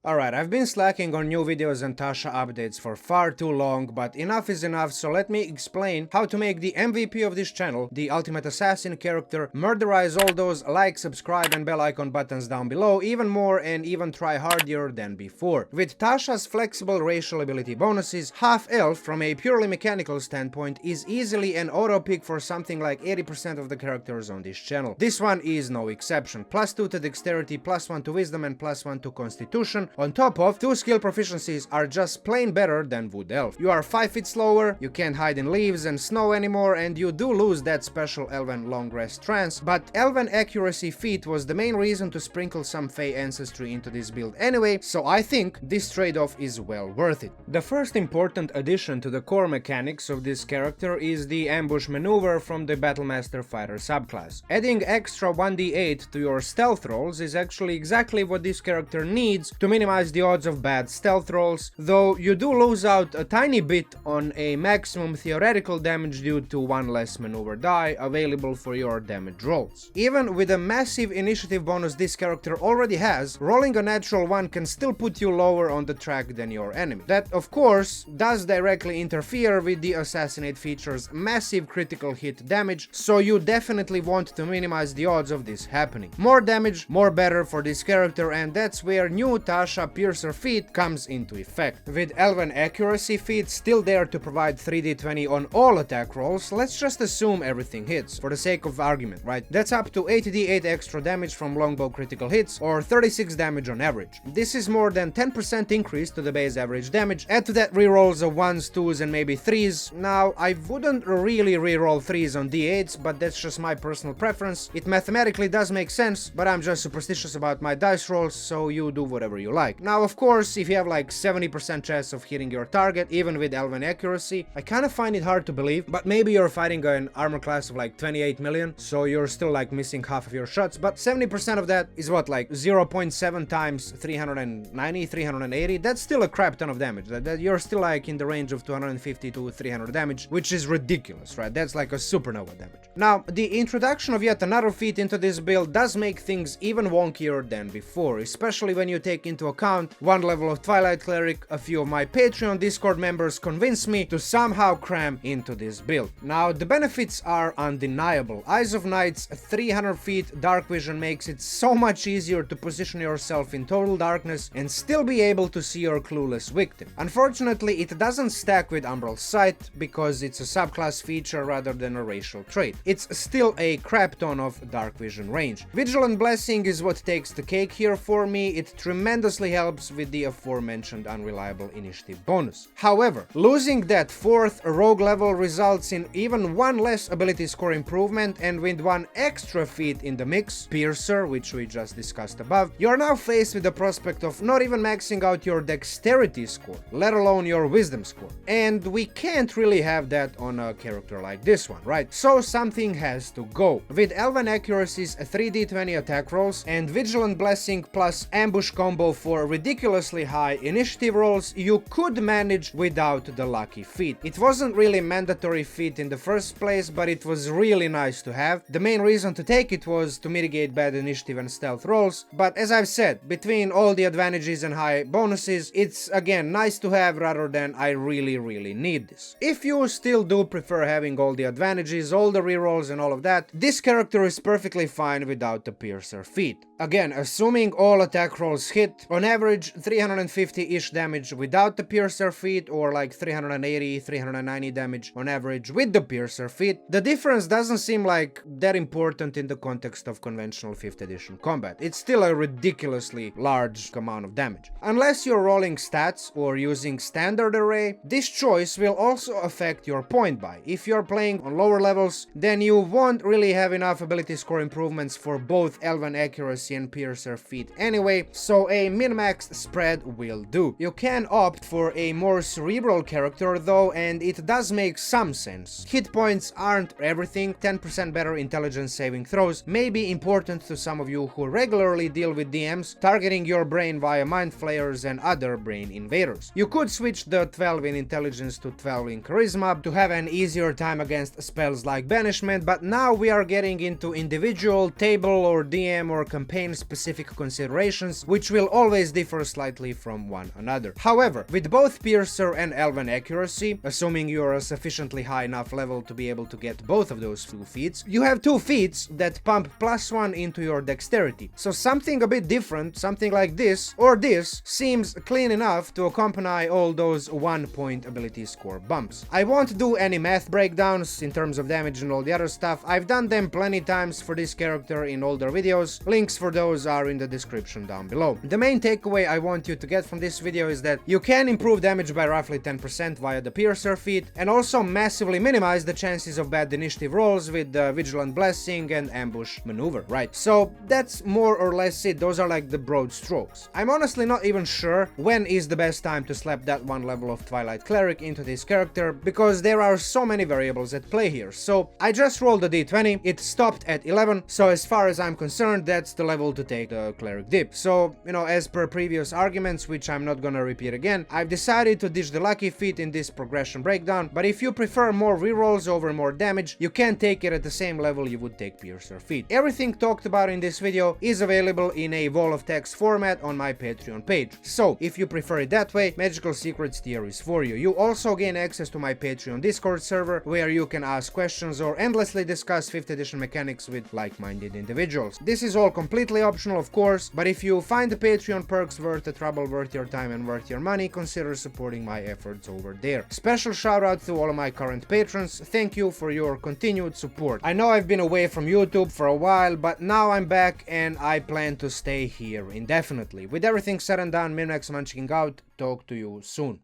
Alright, I've been slacking on new videos and Tasha updates for far too long, but enough is enough, so let me explain how to make the MVP of this channel, the ultimate assassin character, murderize all those like, subscribe and bell icon buttons down below even more and even try harder than before. With Tasha's flexible racial ability bonuses, half-elf from a purely mechanical standpoint is easily an auto-pick for something like 80% of the characters on this channel. This one is no exception. +2 to dexterity, +1 to wisdom and +1 to constitution. On top of, 2 skill proficiencies are just plain better than Wood Elf. You are 5 feet slower, you can't hide in leaves and snow anymore, and you do lose that special Elven Long Rest trance, but Elven Accuracy feat was the main reason to sprinkle some Fey ancestry into this build anyway, so I think this trade-off is well worth it. The first important addition to the core mechanics of this character is the ambush maneuver from the Battlemaster Fighter subclass. Adding extra 1d8 to your stealth rolls is actually exactly what this character needs to minimize the odds of bad stealth rolls, though you do lose out a tiny bit on a maximum theoretical damage due to 1 less maneuver die available for your damage rolls. Even with a massive initiative bonus this character already has, rolling a natural 1 can still put you lower on the track than your enemy. That, of course, does directly interfere with the Assassinate feature's massive critical hit damage, so you definitely want to minimize the odds of this happening. More damage, more better for this character, and that's where new Tasha Piercer feat comes into effect. With Elven Accuracy feat still there to provide 3d20 on all attack rolls, let's just assume everything hits, for the sake of argument, right? That's up to 80d8 extra damage from longbow critical hits, or 36 damage on average. This is more than 10% increase to the base average damage. Add to that rerolls of 1s, 2s and maybe 3s. Now, I wouldn't really reroll 3s on d8s, but that's just my personal preference. It mathematically does make sense, but I'm just superstitious about my dice rolls, so you do whatever you like. Now, of course, if you have like 70% chance of hitting your target, even with Elven Accuracy, I kind of find it hard to believe, but maybe you're fighting an armor class of like 28 million, so you're still like missing half of your shots, but 70% of that is what, like 0.7 times 390, 380? That's still a crap ton of damage. That you're still like in the range of 250 to 300 damage, which is ridiculous, right? That's like a supernova damage. Now, the introduction of yet another feat into this build does make things even wonkier than before, especially when you take into account 1 level of Twilight Cleric. A few of my Patreon Discord members convinced me to somehow cram into this build. Now, the benefits are undeniable. Eyes of Nights, 300 feet dark vision makes it so much easier to position yourself in total darkness and still be able to see your clueless victim. Unfortunately, it doesn't stack with Umbral Sight because it's a subclass feature rather than a racial trait. It's still a crap ton of dark vision range. Vigilant Blessing is what takes the cake here for me. It tremendously helps with the aforementioned unreliable initiative bonus. However, losing that 4th rogue level results in even 1 less ability score improvement, and with 1 extra feat in the mix, Piercer, which we just discussed above, you're now faced with the prospect of not even maxing out your dexterity score, let alone your wisdom score. And we can't really have that on a character like this one, right? So something has to go. With Elven Accuracy's 3d20 attack rolls and Vigilant Blessing plus ambush combo for ridiculously high initiative rolls, you could manage without the lucky feat. It wasn't really mandatory feat in the first place, but it was really nice to have. The main reason to take it was to mitigate bad initiative and stealth rolls, but as I've said, between all the advantages and high bonuses, it's again nice to have rather than I really need this. If you still do prefer having all the advantages, all the rerolls and all of that, this character is perfectly fine without the Piercer feat. Again, assuming all attack rolls hit, on average 350-ish damage without the Piercer feat, or like 380, 390 damage on average with the Piercer feat. The difference doesn't seem like that important in the context of conventional 5th edition combat. It's still a ridiculously large amount of damage. Unless you're rolling stats or using standard array, this choice will also affect your point buy. If you're playing on lower levels, then you won't really have enough ability score improvements for both Elven Accuracy and Piercer feat anyway, so a min-maxed spread will do. You can opt for a more cerebral character though, and it does make some sense. Hit points aren't everything. 10% better intelligence saving throws may be important to some of you who regularly deal with DMs targeting your brain via mind flayers and other brain invaders. You could switch the 12 in intelligence to 12 in charisma to have an easier time against spells like banishment, but now we are getting into individual table or DM or campaign contain specific considerations, which will always differ slightly from one another. However, with both Piercer and Elven Accuracy, assuming you're a sufficiently high enough level to be able to get both of those two feats, you have two feats that pump +1 into your dexterity. So something a bit different, something like this or this, seems clean enough to accompany all those 1-point ability score bumps. I won't do any math breakdowns in terms of damage and all the other stuff. I've done them plenty times for this character in older videos. Links for those are in the description down below. The main takeaway I want you to get from this video is that you can improve damage by roughly 10% via the Piercer feat, and also massively minimize the chances of bad initiative rolls with the Vigilant Blessing and Ambush maneuver, right? So that's more or less it. Those are like the broad strokes. I'm honestly not even sure when is the best time to slap that one level of Twilight Cleric into this character, because there are so many variables at play here. So I just rolled a d20, it stopped at 11, so as far as I'm concerned, that's the level to take the Cleric dip. So, you know, as per previous arguments, which I'm not gonna repeat again, I've decided to ditch the lucky feat in this progression breakdown, but if you prefer more rerolls over more damage, you can take it at the same level you would take Piercer feat. Everything talked about in this video is available in a wall of text format on my Patreon page. So, if you prefer it that way, Magical Secrets tier is for you. You also gain access to my Patreon Discord server, where you can ask questions or endlessly discuss 5th edition mechanics with like-minded individuals. This is all completely optional, of course, but if you find the Patreon perks worth the trouble, worth your time and worth your money, consider supporting my efforts over there. Special shout out to all of my current patrons. Thank you for your continued support. I know I've been away from YouTube for a while, but now I'm back and I plan to stay here indefinitely. With everything said and done, Minmax munching out. Talk to you soon.